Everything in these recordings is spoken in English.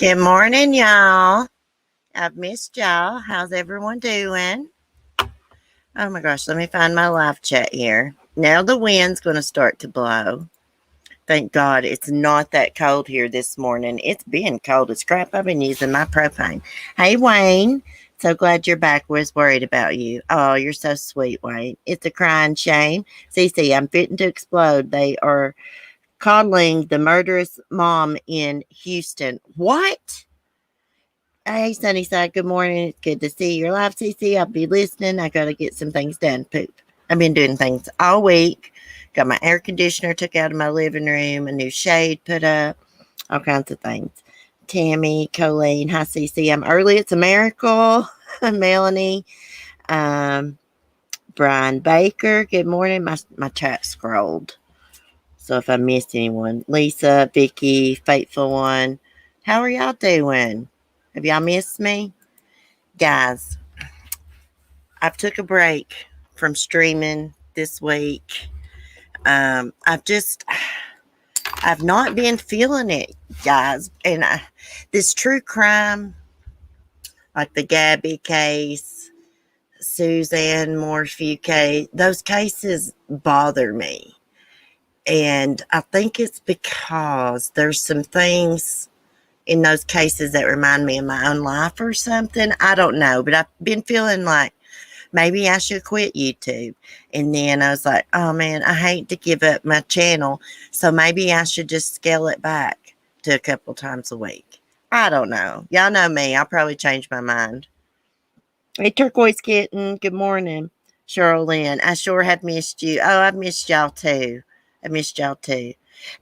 Good morning, y'all. I've missed y'all. How's everyone doing? Oh my gosh, let me find my live chat here. Now the wind's going to start to blow. Thank God it's not that cold here this morning. It's been cold as crap. I've been using my propane. Hey, Wayne. So glad you're back. Was worried about you. Oh, you're so sweet, Wayne. It's a crying shame. Cece, I'm fitting to explode. They are coddling the murderous mom in Houston. What? Hey, Sunnyside. Good morning. It's good to see you live, CC. I'll be listening. I got to get some things done. Poop. I've been doing things all week. Got my air conditioner took out of my living room, a new shade put up, all kinds of things. Tammy, Colleen, hi, CC. I'm early. It's a miracle. Melanie, um, Brian Baker. Good morning. My chat scrolled. So if I missed anyone, Lisa, Vicky, Faithful One, how are y'all doing? Have y'all missed me? Guys, I've took a break from streaming this week. I've not been feeling it, guys. And this true crime, like the Gabby case, Suzanne Morphew case, those cases bother me. And I think it's because there's some things in those cases that remind me of my own life or something. I don't know, but I've been feeling like maybe I should quit YouTube. And then I was like, oh man, I hate to give up my channel. So maybe I should just scale it back to a couple times a week. I don't know. Y'all know me. I'll probably change my mind. Hey, Turquoise Kitten. Good morning. Cheryl Lynn. I sure have missed you. Oh, I've missed y'all too. I missed y'all too.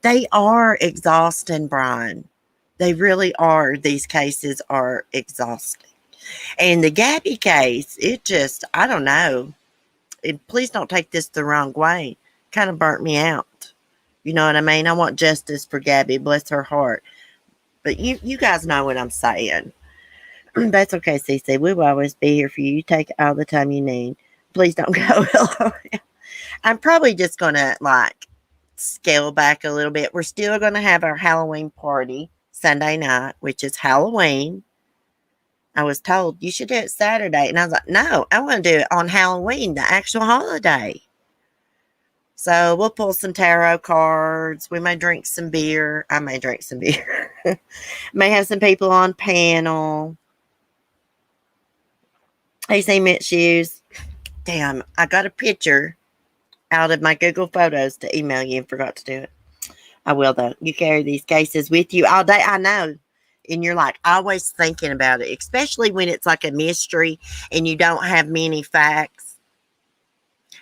They are exhausting, Brian. They really are. These cases are exhausting. And the Gabby case, it just, I don't know. Please don't take this the wrong way. Kind of burnt me out. You know what I mean? I want justice for Gabby, bless her heart. But you guys know what I'm saying. That's okay, Cece. We will always be here for you. You take all the time you need. Please don't go. I'm probably just going to scale back a little bit. We're still going to have our Halloween party Sunday night, which is Halloween. I was told you should do it Saturday. And I was like, no, I want to do it on Halloween, the actual holiday. So we'll pull some tarot cards. We may drink some beer. I may drink some beer. May have some people on panel. Hey, see Mint Shoes. Damn, I got a picture out of my Google Photos to email you and forgot to do it. I will, though. You carry these cases with you all day. I know. And you're like always thinking about it, especially when it's like a mystery and you don't have many facts.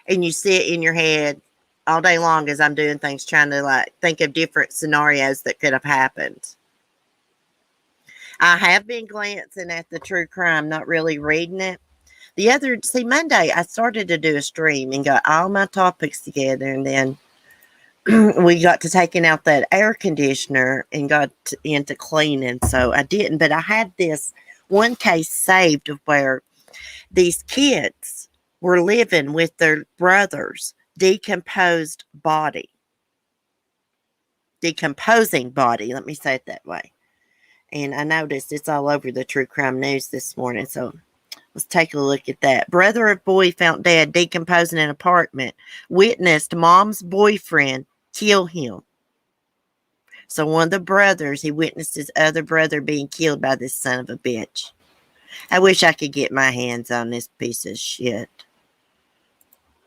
And you sit in your head all day long as I'm doing things, trying to think of different scenarios that could have happened. I have been glancing at the true crime, not really reading it. Monday, I started to do a stream and got all my topics together. And then we got to taking out that air conditioner and got into cleaning. So I didn't, but I had this one case saved of where these kids were living with their brother's decomposing body. Let me say it that way. And I noticed it's all over the true crime news this morning. So let's take a look at that. Brother of boy found dead, decomposing in apartment. Witnessed mom's boyfriend kill him. So one of the brothers, he witnessed his other brother being killed by this son of a bitch. I wish I could get my hands on this piece of shit.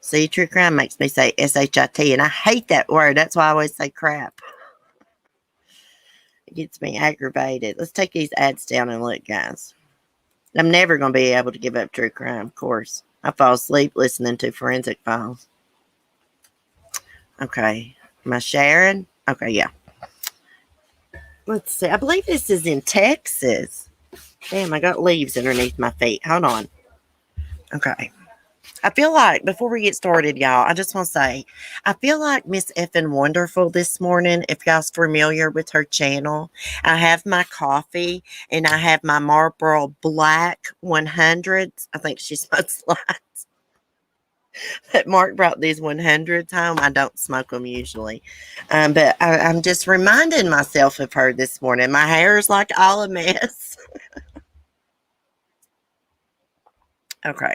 See, true crime makes me say S-H-I-T, and I hate that word. That's why I always say crap. It gets me aggravated. Let's take these ads down and look, guys. I'm never going to be able to give up true crime, of course. I fall asleep listening to Forensic Files. Okay. Am I sharing? Okay, yeah. Let's see. I believe this is in Texas. Damn, I got leaves underneath my feet. Hold on. Okay. I feel like, before we get started, y'all, I just want to say, I feel like Miss Effin Wonderful this morning, if y'all's familiar with her channel. I have my coffee, and I have my Marlboro Black 100s. I think she smokes lights. But Mark brought these 100s home. I don't smoke them usually. But I'm just reminding myself of her this morning. My hair is like all a mess. Okay.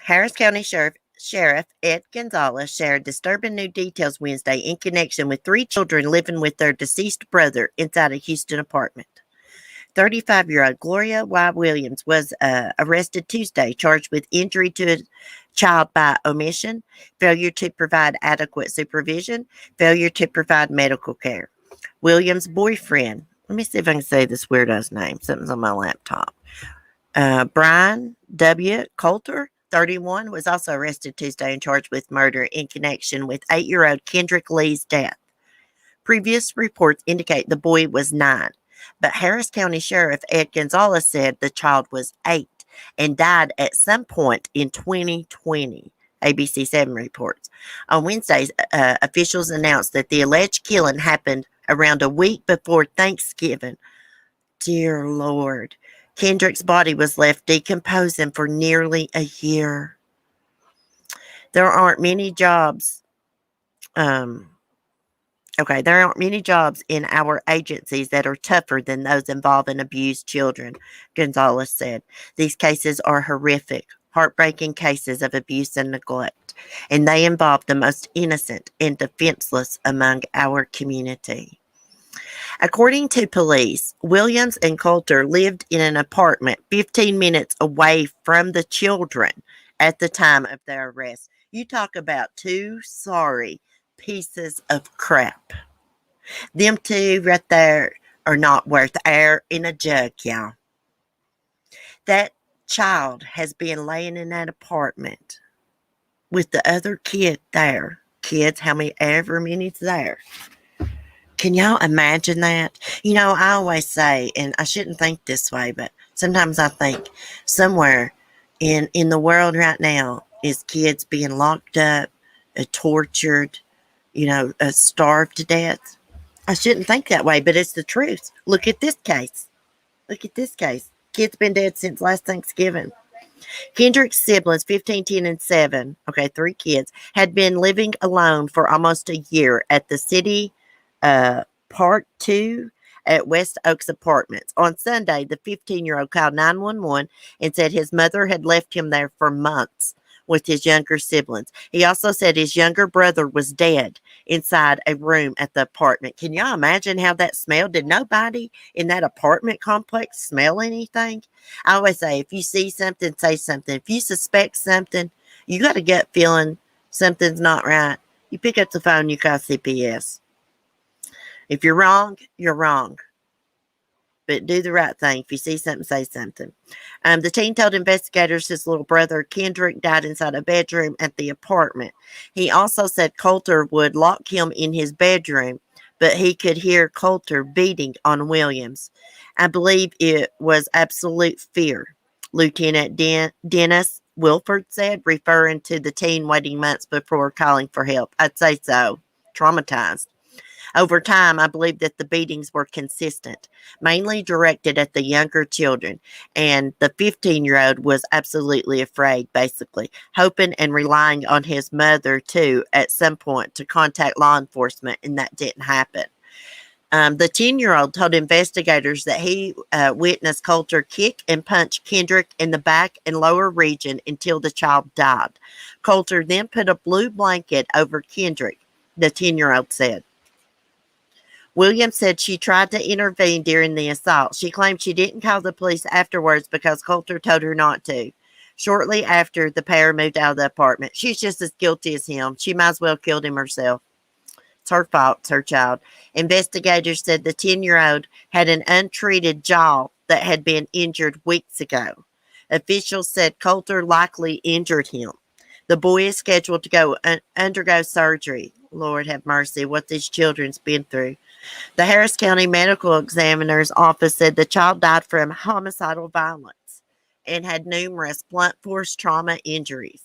Harris County Sheriff Ed Gonzalez shared disturbing new details Wednesday in connection with 3 children living with their deceased brother inside a Houston apartment. 35-year-old Gloria Y. Williams was arrested Tuesday, charged with injury to a child by omission, failure to provide adequate supervision, failure to provide medical care. Williams' boyfriend, let me see if I can say this weirdo's name. Something's on my laptop. Brian W. Coulter, 31, was also arrested Tuesday and charged with murder in connection with 8-year-old Kendrick Lee's death. Previous reports indicate the boy was 9, but Harris County Sheriff Ed Gonzalez said the child was 8 and died at some point in 2020. ABC 7 reports. On Wednesday, officials announced that the alleged killing happened around a week before Thanksgiving. Dear Lord. Kendrick's body was left decomposing for nearly a year. There aren't many jobs. There aren't many jobs in our agencies that are tougher than those involving abused children, Gonzalez said. These cases are horrific, heartbreaking cases of abuse and neglect, and they involve the most innocent and defenseless among our community. According to police, Williams and Coulter lived in an apartment 15 minutes away from the children at the time of their arrest. You talk about 2 sorry pieces of crap. Them 2 right there are not worth air in a jug, y'all. That child has been laying in that apartment with the other kid there. Kids, however many's there. Can y'all imagine that? You know, I always say, and I shouldn't think this way, but sometimes I think somewhere in the world right now is kids being locked up, tortured, starved to death. I shouldn't think that way, but it's the truth. Look at this case. Kid's been dead since last Thanksgiving. Kendrick's siblings, 15, 10, and 7, 3 kids, had been living alone for almost a year at the city Part 2 at West Oaks Apartments. On Sunday, the 15-year-old called 911 and said his mother had left him there for months with his younger siblings. He also said his younger brother was dead inside a room at the apartment. Can y'all imagine how that smelled? Did nobody in that apartment complex smell anything? I always say, if you see something, say something. If you suspect something, you got a gut feeling something's not right, you pick up the phone, you call CPS. If you're wrong, you're wrong. But do the right thing. If you see something, say something. The teen told investigators his little brother, Kendrick, died inside a bedroom at the apartment. He also said Coulter would lock him in his bedroom, but he could hear Coulter beating on Williams. I believe it was absolute fear, Lieutenant Dennis Wilford said, referring to the teen waiting months before calling for help. I'd say so. Traumatized. Over time, I believe that the beatings were consistent, mainly directed at the younger children, and the 15-year-old was absolutely afraid, basically, hoping and relying on his mother, too, at some point to contact law enforcement, and that didn't happen. The 10-year-old told investigators that he witnessed Coulter kick and punch Kendrick in the back and lower region until the child died. Coulter then put a blue blanket over Kendrick, the 10-year-old said. Williams said she tried to intervene during the assault. She claimed she didn't call the police afterwards because Coulter told her not to. Shortly after, the pair moved out of the apartment. She's just as guilty as him. She might as well have killed him herself. It's her fault. It's her child. Investigators said the 10-year-old had an untreated jaw that had been injured weeks ago. Officials said Coulter likely injured him. The boy is scheduled to go undergo surgery. Lord have mercy, what these children's been through. The Harris County Medical Examiner's Office said the child died from homicidal violence and had numerous blunt force trauma injuries.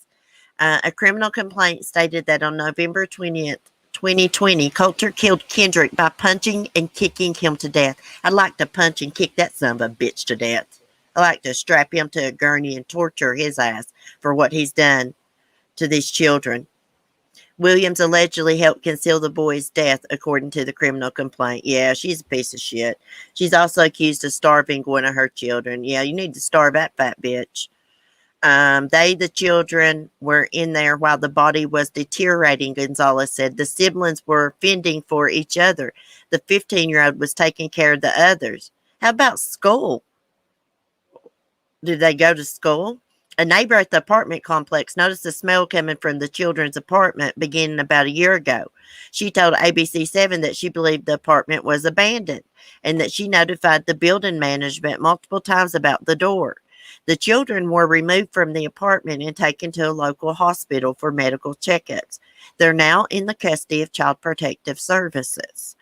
A criminal complaint stated that on November 20th, 2020, Coulter killed Kendrick by punching and kicking him to death. I'd like to punch and kick that son of a bitch to death. I like to strap him to a gurney and torture his ass for what he's done to these children. Williams allegedly helped conceal the boy's death, according to the criminal complaint. Yeah, she's a piece of shit. She's also accused of starving one of her children. Yeah, you need to starve that fat bitch. The children, were in there while the body was deteriorating, Gonzalez said. The siblings were fending for each other. The 15-year-old was taking care of the others. How about school? Did they go to school? A neighbor at the apartment complex noticed the smell coming from the children's apartment beginning about a year ago. She told ABC7 that she believed the apartment was abandoned and that she notified the building management multiple times about the door. The children were removed from the apartment and taken to a local hospital for medical checkups. They're now in the custody of Child Protective Services.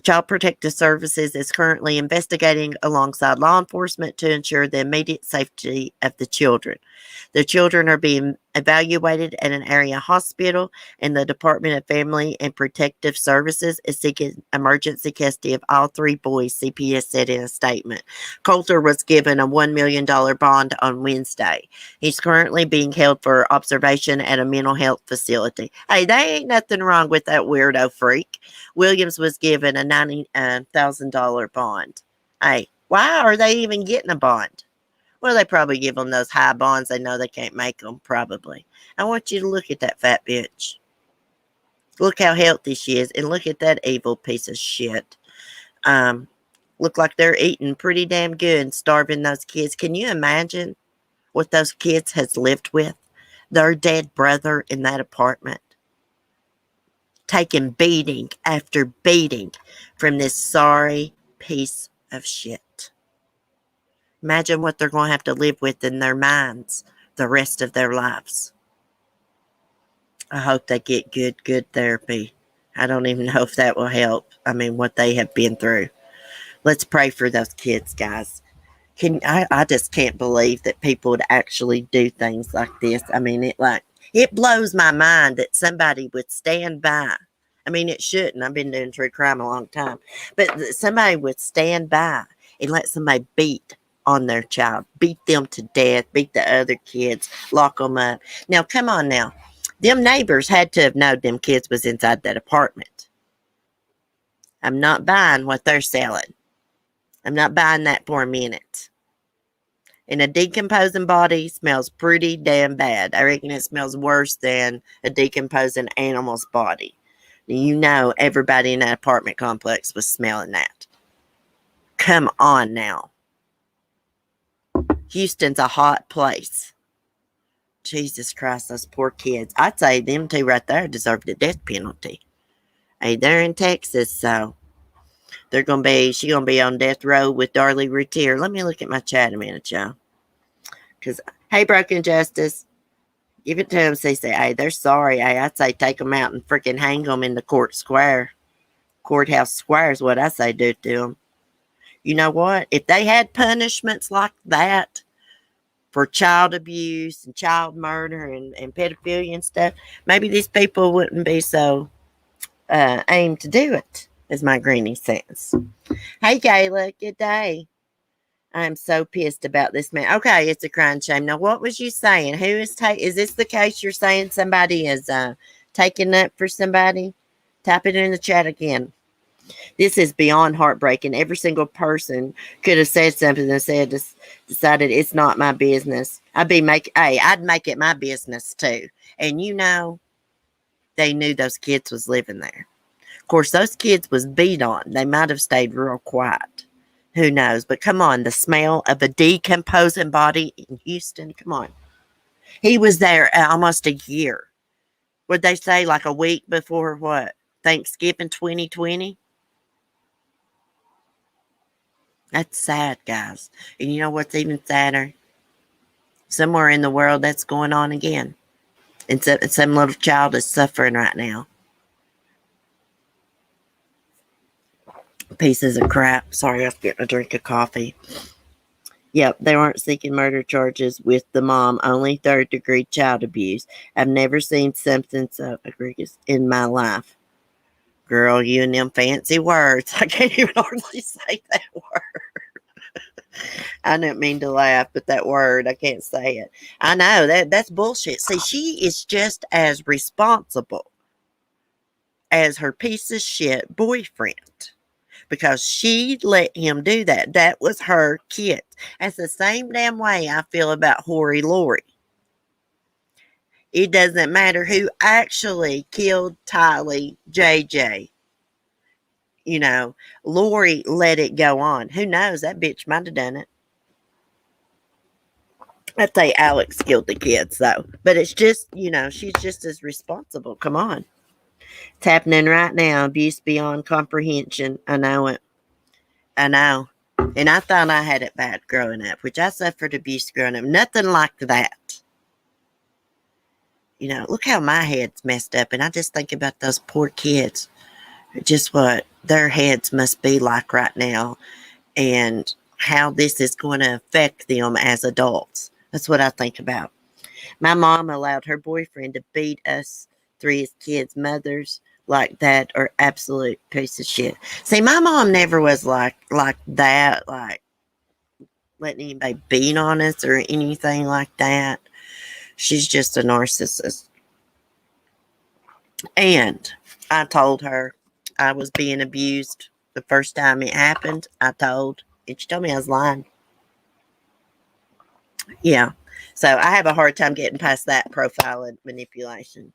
Child Protective Services is currently investigating alongside law enforcement to ensure the immediate safety of the children. The children are being evaluated at an area hospital, and the Department of Family and Protective Services is seeking emergency custody of all three boys, CPS said in a statement. Coulter was given a $1 million bond on Wednesday. He's currently being held for observation at a mental health facility. Hey, there ain't nothing wrong with that weirdo freak. Williams was given a $90,000 bond. Hey, why are they even getting a bond? Well, they probably give them those high bonds. They know they can't make them, probably. I want you to look at that fat bitch. Look how healthy she is, and look at that evil piece of shit. Look like they're eating pretty damn good and starving those kids. Can you imagine what those kids has lived with? Their dead brother in that apartment, taking beating after beating from this sorry piece of shit. Imagine what they're going to have to live with in their minds the rest of their lives. I hope they get good therapy. I don't even know if that will help. I mean, what they have been through. Let's pray for those kids, guys. I just can't believe that people would actually do things like this. I mean, it blows my mind that somebody would stand by. I mean, it shouldn't. I've been doing true crime a long time. But somebody would stand by and let somebody beat on their child, beat them to death, beat the other kids, lock them up. Now, come on now. Them neighbors had to have known them kids was inside that apartment. I'm not buying what they're selling. I'm not buying that for a minute. And a decomposing body smells pretty damn bad. I reckon it smells worse than a decomposing animal's body. You know everybody in that apartment complex was smelling that. Come on now. Houston's a hot place. Jesus Christ, those poor kids. I'd say them two right there deserve the death penalty. Hey, they're in Texas, so she's going to be on death row with Darlie Routier. Let me look at my chat a minute, y'all. Because, hey, Broken Justice, give it to them. Say, hey, they're sorry. Hey, I'd say take them out and freaking hang them in the courthouse square is what I say do to them. You know what? If they had punishments like that for child abuse and child murder and pedophilia and stuff, maybe these people wouldn't be so aimed to do it, as my granny says. Hey, Kayla, good day. I'm so pissed about this man. Okay, it's a crime shame. Now, what was you saying? Who is is this the case you're saying somebody is taking up for somebody? Type it in the chat again. This is beyond heartbreaking. Every single person could have said something and decided it's not my business. I'd make it my business too. And you know, they knew those kids was living there. Of course, those kids was beat on. They might have stayed real quiet. Who knows? But come on, the smell of a decomposing body in Houston. Come on. He was there almost a year. Would they say like a week before what? Thanksgiving 2020? That's sad, guys. And you know what's even sadder? Somewhere in the world that's going on again. And some little child is suffering right now. Pieces of crap. Sorry, I was getting a drink of coffee. Yep, they weren't seeking murder charges with the mom, only third-degree child abuse. I've never seen something so egregious in my life. Girl, you and them fancy words. I can't even hardly say that word. I didn't mean to laugh, but that word, I can't say it. I know that's bullshit. See, she is just as responsible as her piece of shit boyfriend because she let him do that. That was her kid. That's the same damn way I feel about Hori Lori. It doesn't matter who actually killed Tylee JJ. You know, Lori let it go on. Who knows? That bitch might have done it. I'd say Alex killed the kids, though. But it's just, she's just as responsible. Come on. It's happening right now. Abuse beyond comprehension. I know it. I know. And I thought I had it bad growing up, which I suffered abuse growing up. Nothing like that. Look how my head's messed up. And I just think about those poor kids. Just what their heads must be like right now. And how this is going to affect them as adults. That's what I think about. My mom allowed her boyfriend to beat us three as kids' mothers like that are absolute piece of shit. See, my mom never was like that, like letting anybody beat on us or anything like that. She's just a narcissist. And I told her I was being abused the first time it happened. And she told me I was lying. Yeah. So I have a hard time getting past that profile and manipulation.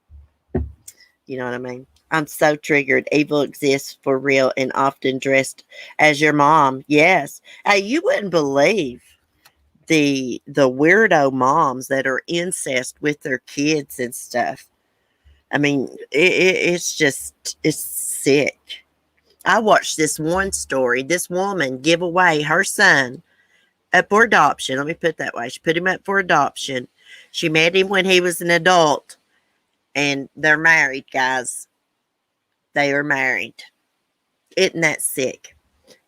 You know what I mean? I'm so triggered. Evil exists for real and often dressed as your mom. Yes. Hey, you wouldn't believe the weirdo moms that are incest with their kids and stuff. I mean, it's sick. I watched this one story. This woman give away her son up for adoption. Let me put it that way. She put him up for adoption. She met him when he was an adult, and they're married, guys. They are married. Isn't that sick?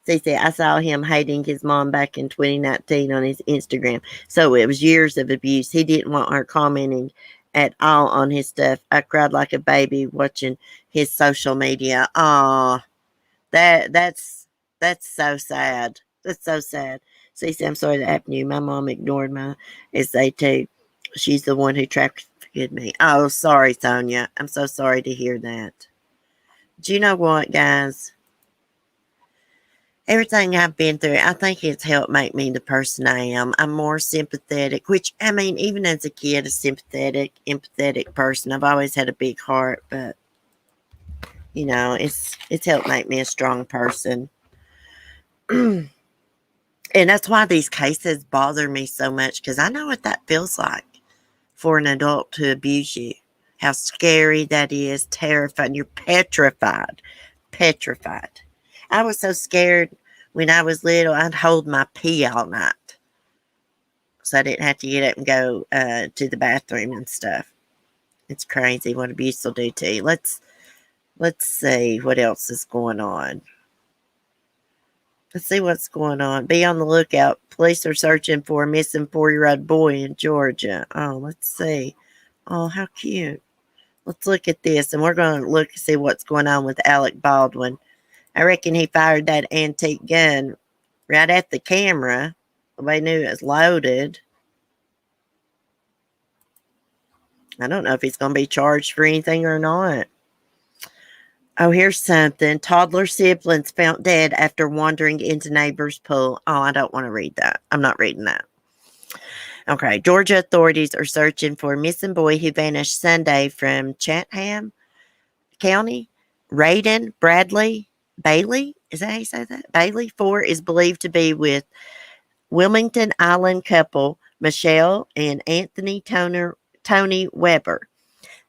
See, I saw him hating his mom back in 2019 on his Instagram. So it was years of abuse. He didn't want her commenting at all on his stuff. I cried like a baby watching his social media. Aw, that's so sad. That's so sad. Cece, I'm sorry that happened to you. My mom ignored my essay too. She's the one who trafficked me. Oh, sorry, Sonia. I'm so sorry to hear that. Do you know what, guys? Everything I've been through, I think it's helped make me the person I am. I'm more sympathetic, which, I mean, even as a kid, a sympathetic, empathetic person. I've always had a big heart, but, it's helped make me a strong person. And that's why these cases bother me so much, because I know what that feels like for an adult to abuse you. How scary that is, terrifying. You're petrified. Petrified. I was so scared when I was little, I'd hold my pee all night. So I didn't have to get up and go to the bathroom and stuff. It's crazy what abuse will do to you. Let's see what else is going on. Let's see what's going on. Be on the lookout. Police are searching for a missing 4-year-old boy in Georgia. Oh, let's see. Oh, how cute. Let's look at this, and we're going to look and see what's going on with Alec Baldwin. I reckon he fired that antique gun right at the camera. They knew it was loaded. I don't know if he's going to be charged for anything or not. Oh, here's something. Toddler siblings found dead after wandering into neighbor's pool. Oh, I don't want to read that. I'm not reading that. Okay, Georgia authorities are searching for a missing boy who vanished Sunday from Chatham County. Raiden Bradley Bailey, is that how you say that? Bailey 4 is believed to be with Wilmington Island couple Michelle and Anthony Tony Weber.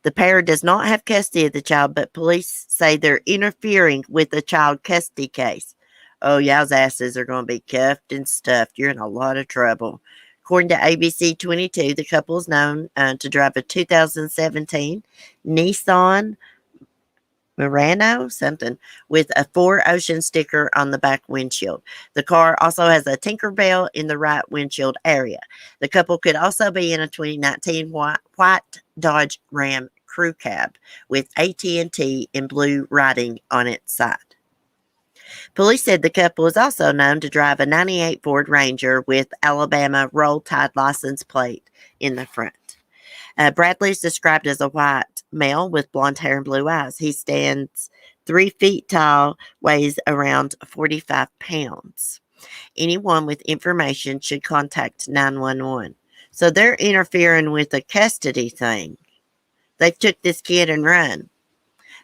The pair does not have custody of the child, but police say they're interfering with the child custody case. Oh, y'all's asses are going to be cuffed and stuffed. You're in a lot of trouble. According to ABC 22, the couple is known to drive a 2017 Nissan Murano, something, with a 4Ocean sticker on the back windshield. The car also has a Tinkerbell in the right windshield area. The couple could also be in a 2019 white Dodge Ram crew cab with AT&T in blue writing on its side. Police said the couple is also known to drive a 98 Ford Ranger with Alabama Roll Tide license plate in the front. Bradley is described as a white male with blonde hair and blue eyes. He stands 3 feet tall, weighs around 45 pounds. Anyone with information should contact 911. So they're interfering with a custody thing. They took this kid and run.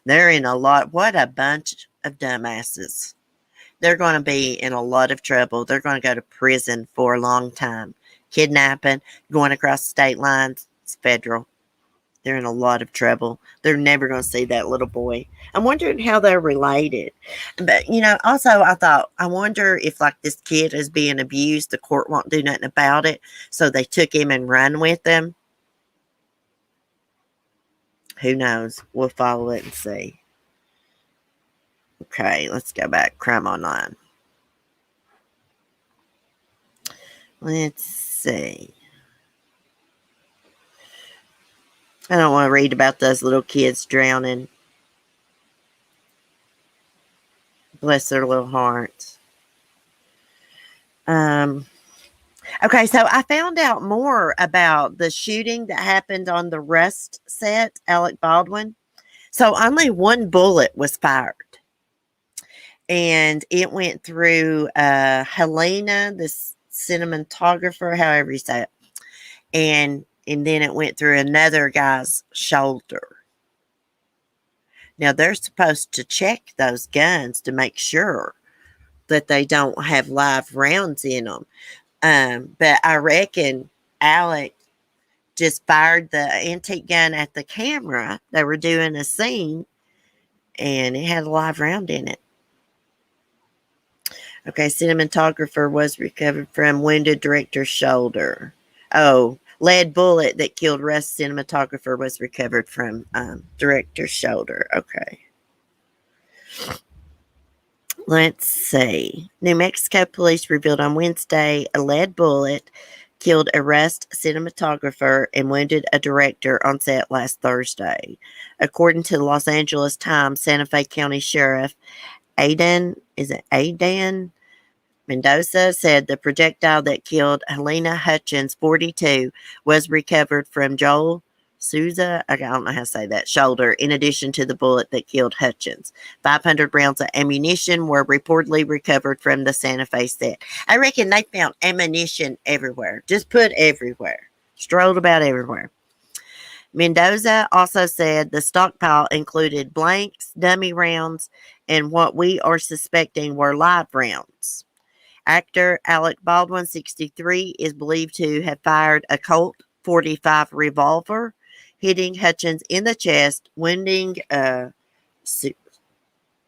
They're in a lot. What a bunch of dumbasses. They're going to be in a lot of trouble. They're going to go to prison for a long time. Kidnapping, going across state lines, it's federal. They're in a lot of trouble. They're never going to see that little boy. I'm wondering how they're related. But, also I wonder if like this kid is being abused, the court won't do nothing about it. So they took him and run with him. Who knows? We'll follow it and see. Okay, let's go back. Crime Online. Let's see. I don't want to read about those little kids drowning. Bless their little hearts. Okay, so I found out more about the shooting that happened on the Rust set, Alec Baldwin. So only one bullet was fired. And it went through Helena, this cinematographer, however you say it. And then it went through another guy's shoulder. Now, they're supposed to check those guns to make sure that they don't have live rounds in them. But I reckon Alec just fired the antique gun at the camera. They were doing a scene, and it had a live round in it. Okay, cinematographer was recovered from wounded director's shoulder. Oh, lead bullet that killed Rust cinematographer was recovered from director's shoulder. Okay. Let's see. New Mexico police revealed on Wednesday a lead bullet killed a Rust cinematographer and wounded a director on set last Thursday. According to the Los Angeles Times, Santa Fe County Sheriff Adan Mendoza said the projectile that killed Helena Hutchins, 42, was recovered from Joel Souza, I don't know how to say that, shoulder, in addition to the bullet that killed Hutchins. 500 rounds of ammunition were reportedly recovered from the Santa Fe set. I reckon they found ammunition everywhere. Just put everywhere. Strolled about everywhere. Mendoza also said the stockpile included blanks, dummy rounds, and what we are suspecting were live rounds. Actor Alec Baldwin, 63, is believed to have fired a Colt 45 revolver, hitting Hutchins in the chest, wounding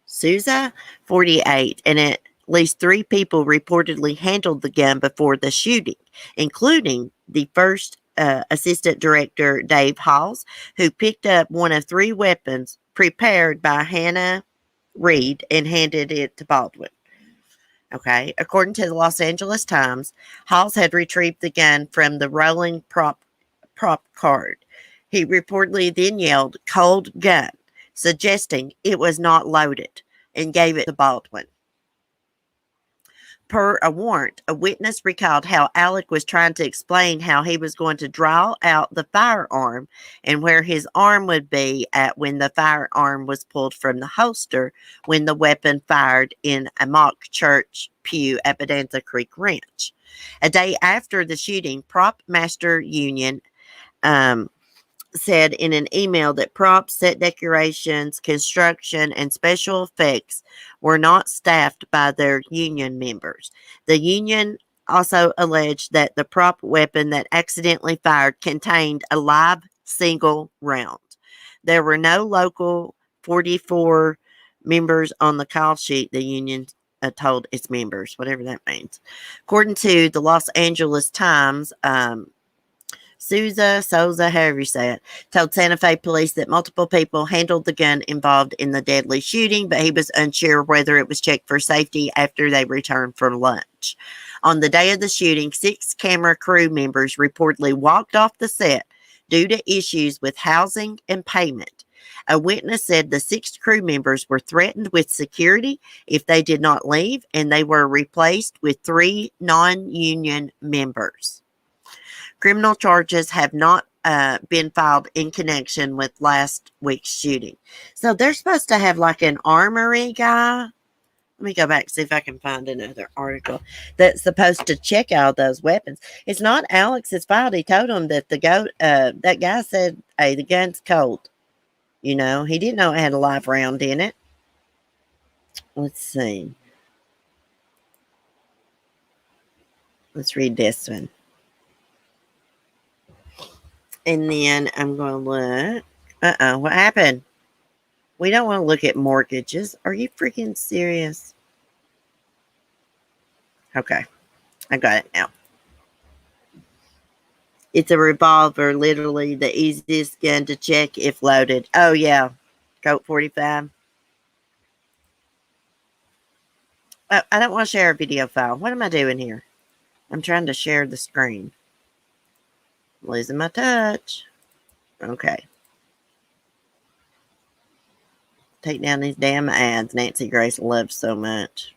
Souza, 48, and at least 3 people reportedly handled the gun before the shooting, including the first assistant director, Dave Halls, who picked up one of 3 weapons prepared by Hannah Reed and handed it to Baldwin. Okay, according to the Los Angeles Times, Halls had retrieved the gun from the rolling prop card. He reportedly then yelled, "Cold gun," suggesting it was not loaded, and gave it to Baldwin. Per a warrant, a witness recalled how Alec was trying to explain how he was going to draw out the firearm and where his arm would be at when the firearm was pulled from the holster when the weapon fired in a mock church pew at Bonanza Creek Ranch. A day after the shooting, Prop Master Union said in an email that props, set decorations, construction, and special effects were not staffed by their union members. The union also alleged that the prop weapon that accidentally fired contained a live single round. There were no local 44 members on the call sheet, the union told its members, whatever that means. According to the Los Angeles Times, Souza, however you say it, told Santa Fe police that multiple people handled the gun involved in the deadly shooting, but he was unsure whether it was checked for safety after they returned from lunch. On the day of the shooting, 6 camera crew members reportedly walked off the set due to issues with housing and payment. A witness said the 6 crew members were threatened with security if they did not leave, and they were replaced with 3 non-union members. Criminal charges have not been filed in connection with last week's shooting. So they're supposed to have like an armory guy. Let me go back and see if I can find another article that's supposed to check out those weapons. It's not Alex's fault. He told him that that guy said, "Hey, the gun's cold." You know, he didn't know it had a live round in it. Let's see. Let's read this one. And then I'm going to look. What happened? We don't want to look at mortgages. Are you freaking serious? Okay. I got it now. It's a revolver, literally the easiest gun to check if loaded. Oh, yeah. Colt 45. Oh, I don't want to share a video file. What am I doing here? I'm trying to share the screen. Losing my touch. Okay. Take down these damn ads Nancy Grace loves so much.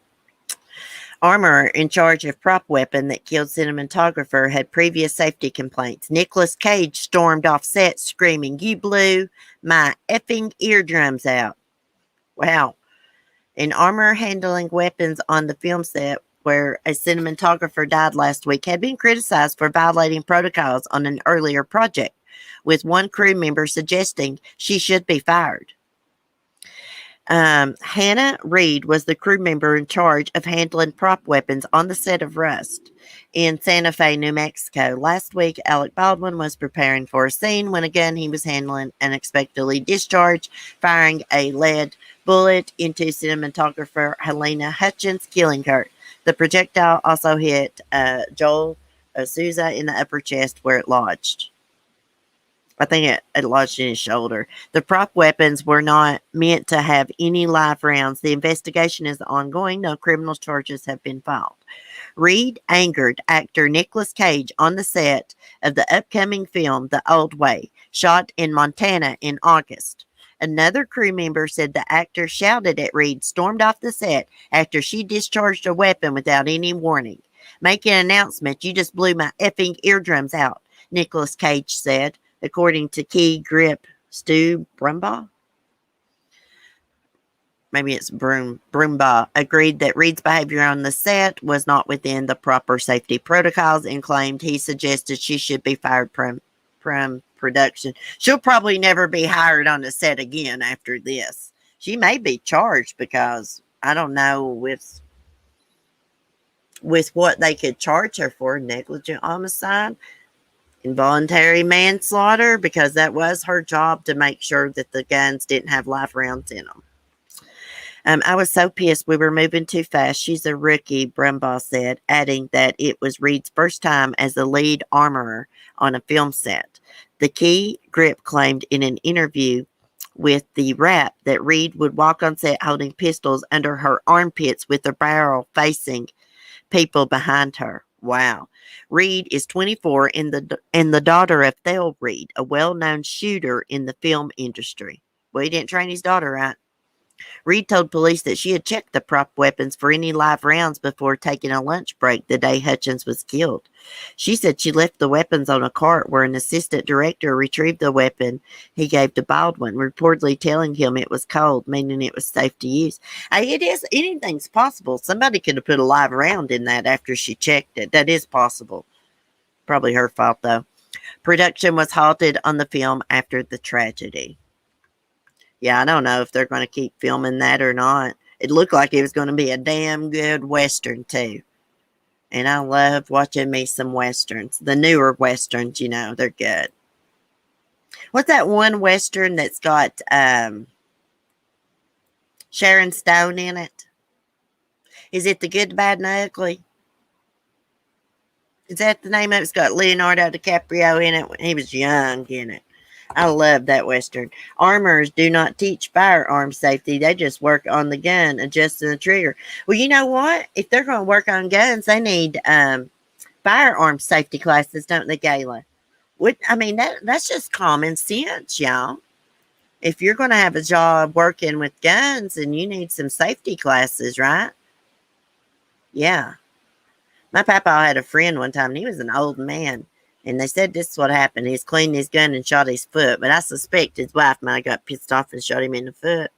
Armorer in charge of prop weapon that killed cinematographer had previous safety complaints. Nicolas Cage stormed off set screaming, "You blew my effing eardrums out." Wow. An armorer handling weapons on the film set where a cinematographer died last week had been criticized for violating protocols on an earlier project, with one crew member suggesting she should be fired. Hannah Reed was the crew member in charge of handling prop weapons on the set of Rust in Santa Fe, New Mexico. Last week, Alec Baldwin was preparing for a scene when a gun he was handling unexpectedly discharged, firing a lead bullet into cinematographer Helena Hutchins, killing her. The projectile also hit Joel Souza in the upper chest where it lodged. I think it lodged in his shoulder. The prop weapons were not meant to have any live rounds. The investigation is ongoing. No criminal charges have been filed. Reed angered actor Nicolas Cage on the set of the upcoming film The Old Way, shot in Montana in August. Another crew member said the actor shouted at Reed, stormed off the set after she discharged a weapon without any warning. "Make an announcement. You just blew my effing eardrums out," Nicolas Cage said, according to Key Grip Stu Brumbaugh. Maybe it's Brumbaugh, agreed that Reed's behavior on the set was not within the proper safety protocols and claimed he suggested she should be fired from production. She'll probably never be hired on the set again after this. She may be charged because I don't know with what they could charge her for, negligent homicide, involuntary manslaughter, because that was her job to make sure that the guns didn't have live rounds in them. I was so pissed we were moving too fast. She's a rookie, Brumbaugh said, adding that it was Reed's first time as the lead armorer on a film set. The Key Grip claimed in an interview with The Wrap that Reed would walk on set holding pistols under her armpits with the barrel facing people behind her. Wow. Reed is 24 and the daughter of Thel Reed, a well-known shooter in the film industry. Well, he didn't train his daughter right. Reed told police that she had checked the prop weapons for any live rounds before taking a lunch break the day Hutchins was killed. She said she left the weapons on a cart where an assistant director retrieved the weapon he gave to Baldwin, reportedly telling him it was cold, meaning it was safe to use. It is. Anything's possible. Somebody could have put a live round in that after she checked it. That is possible. Probably her fault, though. Production was halted on the film after the tragedy. Yeah, I don't know if they're going to keep filming that or not. It looked like it was going to be a damn good Western, too. And I love watching me some Westerns. The newer Westerns, you know, they're good. What's that one Western that's got Sharon Stone in it? Is it The Good, the Bad, and the Ugly? Is that the name of it? It's got Leonardo DiCaprio in it when he was young in it. I love that Western. Armorers do not teach firearm safety. They just work on the gun, adjusting the trigger. Well, you know what? If they're going to work on guns, they need firearm safety classes, don't they, Gayla? I mean, that's just common sense, y'all. If you're going to have a job working with guns, and you need some safety classes, right? Yeah. My papa had a friend one time, and he was an old man. And they said this is what happened. He's cleaned his gun and shot his foot. But I suspect his wife might have got pissed off and shot him in the foot.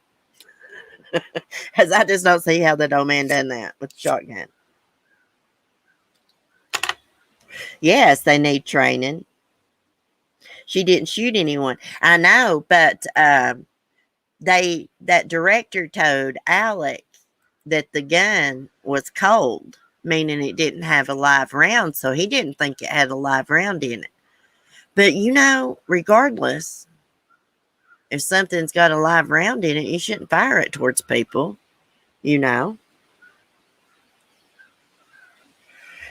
Because I just don't see how that old man done that with a shotgun. Yes, they need training. She didn't shoot anyone. I know, but that director told Alec that the gun was cold, meaning it didn't have a live round, so he didn't think it had a live round in it. But regardless, if something's got a live round in it, you shouldn't fire it towards people.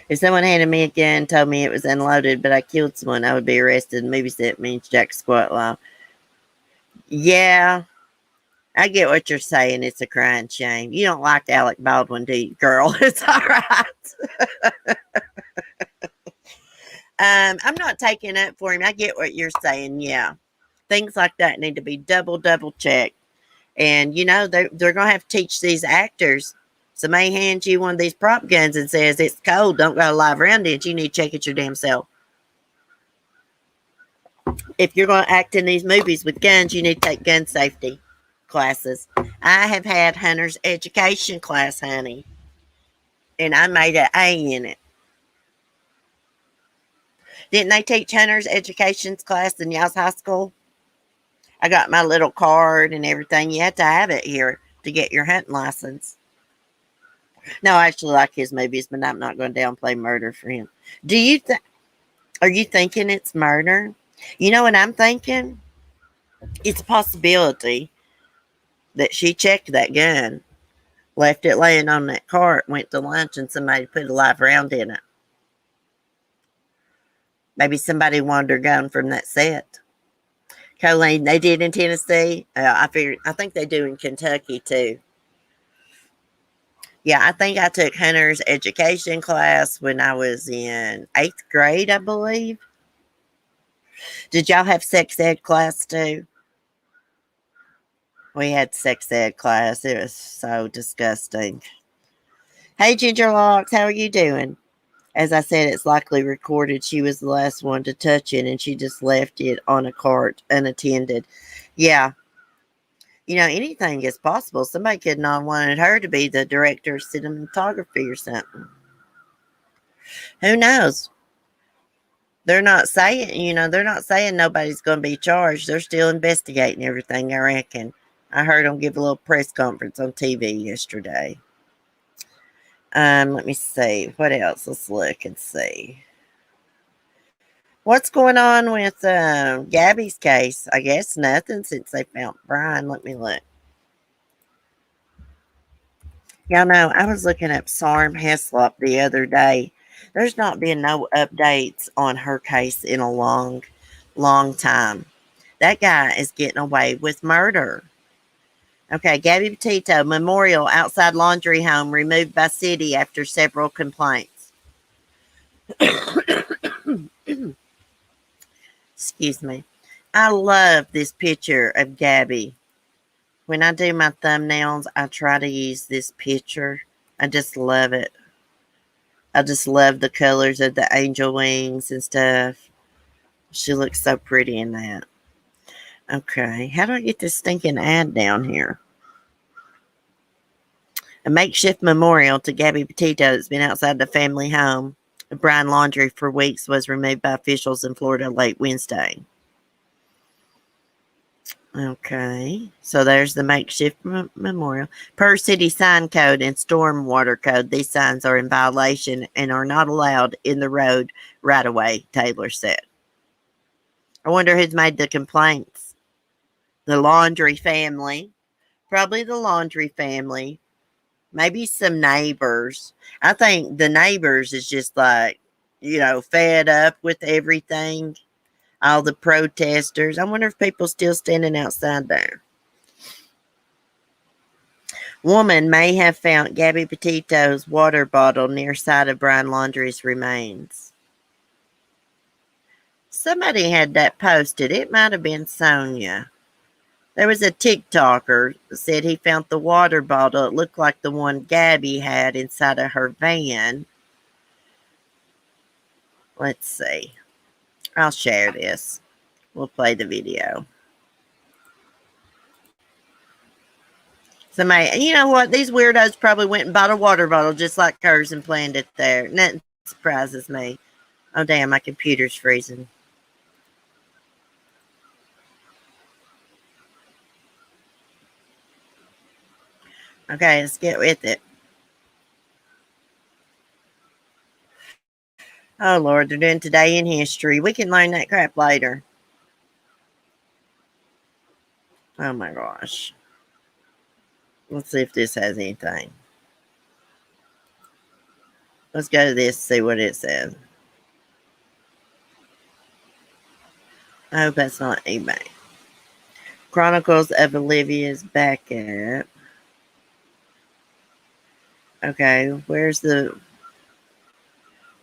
If someone handed me a gun and told me it was unloaded, but I killed someone, I would be arrested. Maybe that means Jack Squat law. Yeah, I get what you're saying. It's a crying shame. You don't like Alec Baldwin, do you, girl? It's all right. I'm not taking up for him. I get what you're saying. Yeah, things like that need to be double checked. And they're going to have to teach these actors. Somebody hands you one of these prop guns and says it's cold, don't got a live round in it, you need to check it your damn self. If you're going to act in these movies with guns, you need to take gun safety classes. I have had hunter's education class, honey, and I made an A in it. Didn't they teach hunter's education class in y'all's high school? I got my little card and everything. You have to have it here to get your hunting license. No, I actually like his movies, but I'm not going to downplay murder for him. Are you thinking it's murder? You know what I'm thinking? It's a possibility that she checked that gun, left it laying on that cart, went to lunch, and somebody put a live round in it. Maybe somebody wanted her gun from that set. Colleen, they did in Tennessee. I think they do in Kentucky too. Yeah, I think I took hunter's education class when I was in 8th grade, I believe. Did y'all have sex ed class too? We had sex ed class. It was so disgusting. Hey, Ginger Locks, how are you doing? As I said, it's likely recorded. She was the last one to touch it, and she just left it on a cart unattended. Yeah. Anything is possible. Somebody could not wanted her to be the director of cinematography or something. Who knows? They're not saying nobody's going to be charged. They're still investigating everything, I reckon. I heard them give a little press conference on TV yesterday. Let me see. What else? Let's look and see. What's going on with Gabby's case? I guess nothing since they found Brian. Let me look. Y'all know, I was looking up Sarm Heslop the other day. There's not been no updates on her case in a long, long time. That guy is getting away with murder. Okay, Gabby Petito, memorial outside laundry home removed by city after several complaints. Excuse me. I love this picture of Gabby. When I do my thumbnails, I try to use this picture. I just love it. I just love the colors of the angel wings and stuff. She looks so pretty in that. Okay, how do I get this stinking ad down here? A makeshift memorial to Gabby Petito that's been outside the family home of Brian Laundrie for weeks was removed by officials in Florida late Wednesday. Okay, so there's the makeshift memorial. Per city sign code and stormwater code, these signs are in violation and are not allowed in the road right away, Taylor said. I wonder who's made the complaints. The Laundrie family. Probably the Laundrie family. Maybe some neighbors. I think the neighbors is just like, fed up with everything. All the protesters. I wonder if people still standing outside there. Woman may have found Gabby Petito's water bottle near side of Brian Laundrie's remains. Somebody had that posted. It might have been Sonia. There was a TikToker that said he found the water bottle. It looked like the one Gabby had inside of her van. Let's see. I'll share this. We'll play the video. Somebody, you know what? These weirdos probably went and bought a water bottle just like hers and planned it there. Nothing surprises me. Oh, damn, my computer's freezing. Okay, let's get with it. Oh, Lord, they're doing Today in History. We can learn that crap later. Oh, my gosh. Let's see if this has anything. Let's go to this, see what it says. I hope that's not eBay. Chronicles of Olivia's Backup. Okay, where's the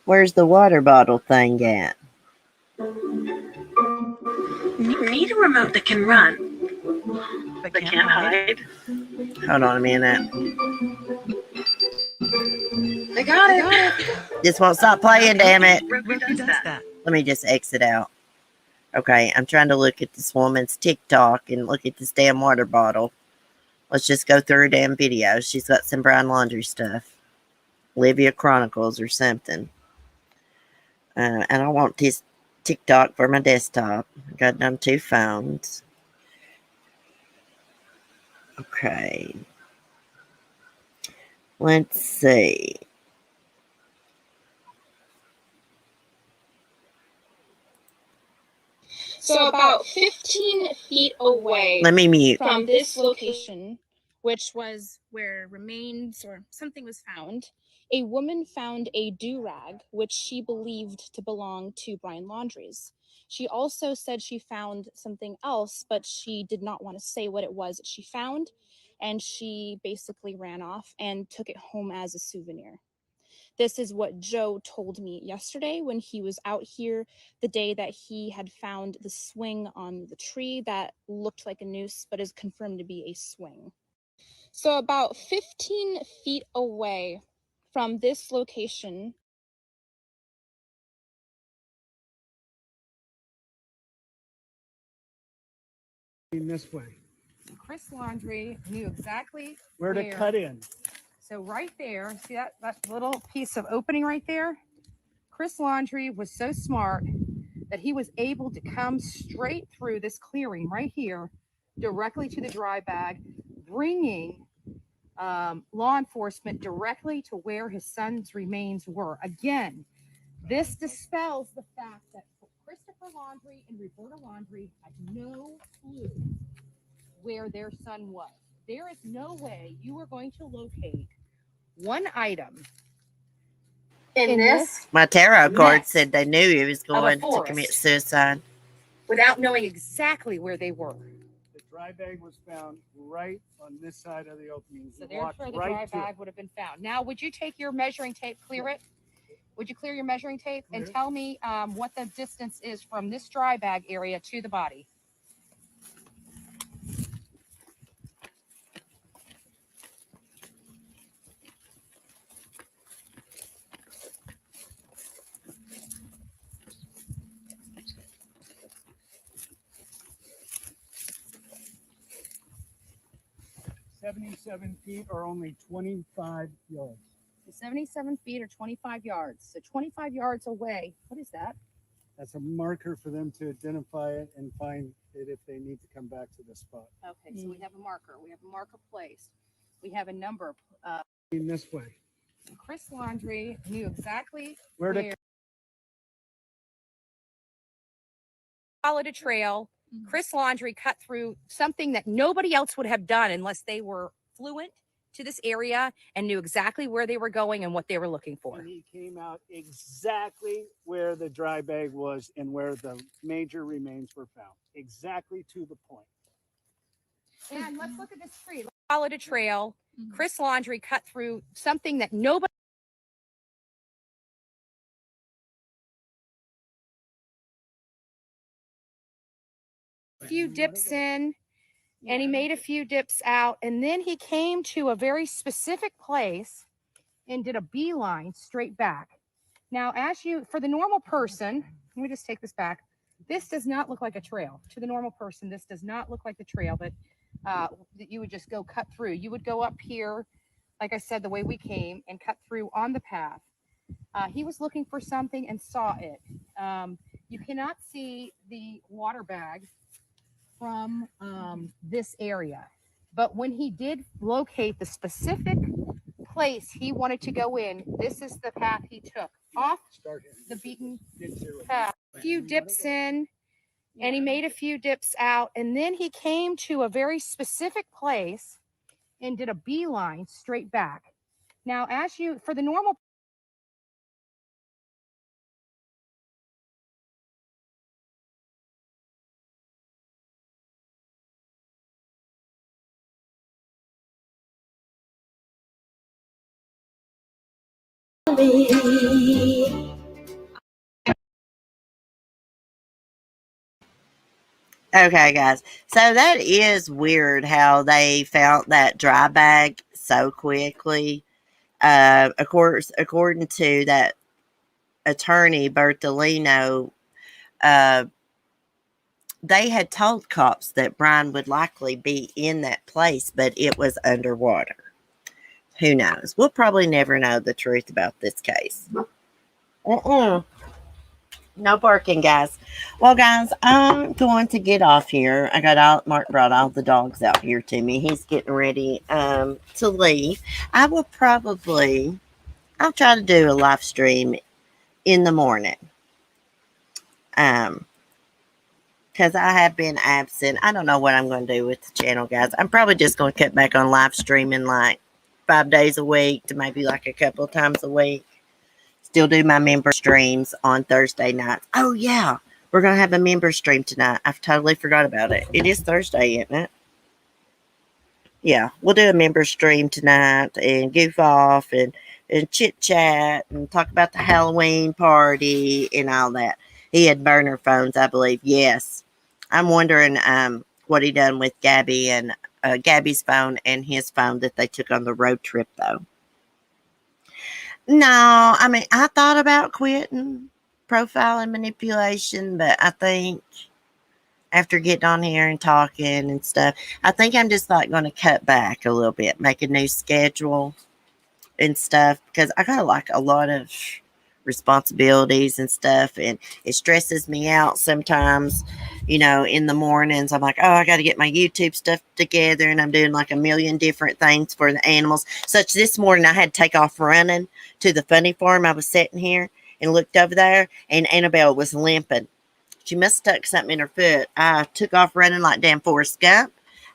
water bottle thing at? Need a remote that can run, but can't hide. Hold on a minute. I got it. This won't stop playing, damn it. Roku does that. Let me just exit out. Okay, I'm trying to look at this woman's TikTok and look at this damn water bottle. Let's just go through her damn video. She's got some brown laundry stuff. Olivia Chronicles or something. And I want this TikTok for my desktop. I got it on 2 phones. Okay. Let's see. So about 15 feet away Let me mute. from this location, which was where remains or something was found, a woman found a do-rag, which she believed to belong to Brian Laundrie's. She also said she found something else, but she did not want to say what it was that she found, and she basically ran off and took it home as a souvenir. This is what Joe told me yesterday when he was out here the day that he had found the swing on the tree that looked like a noose, but is confirmed to be a swing. So about 15 feet away from this location. This way. Chris Laundrie knew exactly Where to cut in. So right there, see that little piece of opening right there? Chris Laundrie was so smart that he was able to come straight through this clearing right here, directly to the dry bag, bringing law enforcement directly to where his son's remains were. Again, this dispels the fact that Christopher Laundrie and Roberta Laundrie had no clue where their son was. There is no way you are going to locate one item in this My tarot card said they knew he was going to commit forest. suicide. Without knowing exactly where they were. The dry bag was found right on this side of the opening. So there's where the dry bag would have been found. Now, would you take your measuring tape, clear it? Would you clear your measuring tape and tell me what the distance is from this dry bag area to the body? $77 feet or only 25 yards. So 77 feet or 25 yards. So 25 yards away. What is that? That's a marker for them to identify it and find it if they need to come back to the spot. Okay, so we have a marker. We have a marker placed. We have a number. This way. Chris Laundrie knew exactly Where to followed a trail. Chris Laundrie cut through something that nobody else would have done unless they were fluent to this area and knew exactly where they were going and what they were looking for. And he came out exactly where the dry bag was and where the major remains were found. Exactly to the point. And let's look at this tree. Followed a trail. Chris Laundrie cut through something that nobody. A few dips in, and he made a few dips out, and then he came to a very specific place and did a beeline straight back. Now, for the normal person, let me just take this back. This does not look like a trail. To the normal person, this does not look like the trail that you would just go cut through. You would go up here, like I said, the way we came, and cut through on the path. He was looking for something and saw it. You cannot see the water bag from this area. But when he did locate the specific place he wanted to go in, this is the path he took off the beaten path. A few dips in, and he made a few dips out, and then he came to a very specific place and did a beeline straight back. Now, for the normal Okay, guys. So that is weird how they found that dry bag so quickly. Of course, according to that attorney, Bertolino, uh, they had told cops that Brian would likely be in that place, but it was underwater. Who knows? We'll probably never know the truth about this case. No barking, guys. Well, guys, I'm going to get off here. Mark brought all the dogs out here to me. He's getting ready to leave. I'll try to do a live stream in the morning. Because I have been absent. I don't know what I'm going to do with the channel, guys. I'm probably just going to cut back on live streaming like 5 days a week to maybe like a couple of times a week. Still do my member streams on Thursday nights. Oh, yeah. We're going to have a member stream tonight. I've totally forgot about it. It is Thursday, isn't it? Yeah. We'll do a member stream tonight and goof off and chit-chat and talk about the Halloween party and all that. He had burner phones, I believe. Yes. I'm wondering what he done with Gabby and Gabby's phone and his phone that they took on the road trip, though. No, I mean, I thought about quitting profile and manipulation, but I think after getting on here and talking and stuff, I think I'm just like going to cut back a little bit, make a new schedule and stuff, because I got like a lot of responsibilities and stuff, and it stresses me out sometimes. In the mornings I'm like, oh, I got to get my YouTube stuff together, and I'm doing like a million different things for the animals. Such this morning I had to take off running to the funny farm. I was sitting here and looked over there, and Annabelle was limping. She must have stuck something in her foot. I took off running like damn Forrest Gump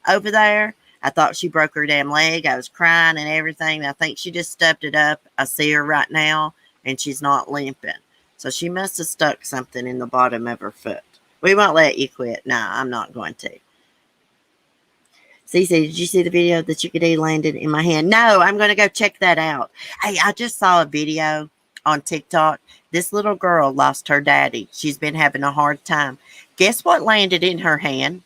over there. I thought she broke her damn leg. I was crying and everything. I think she just stubbed it up. I see her right now, and she's not limping. So she must have stuck something in the bottom of her foot. We won't let you quit. No, I'm not going to. Cece, did you see the video that chickadee landed in my hand? No, I'm going to go check that out. Hey, I just saw a video on TikTok. This little girl lost her daddy. She's been having a hard time. Guess what landed in her hand?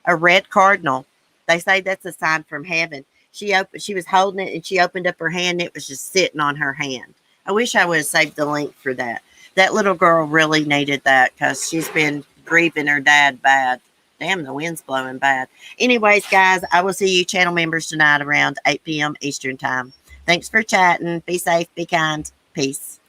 A red cardinal. They say that's a sign from heaven. She was holding it, and she opened up her hand. And it was just sitting on her hand. I wish I would have saved the link for that. That little girl really needed that because she's been grieving her dad bad. Damn, the wind's blowing bad. Anyways, guys, I will see you channel members tonight around 8 p.m. Eastern time. Thanks for chatting. Be safe. Be kind. Peace.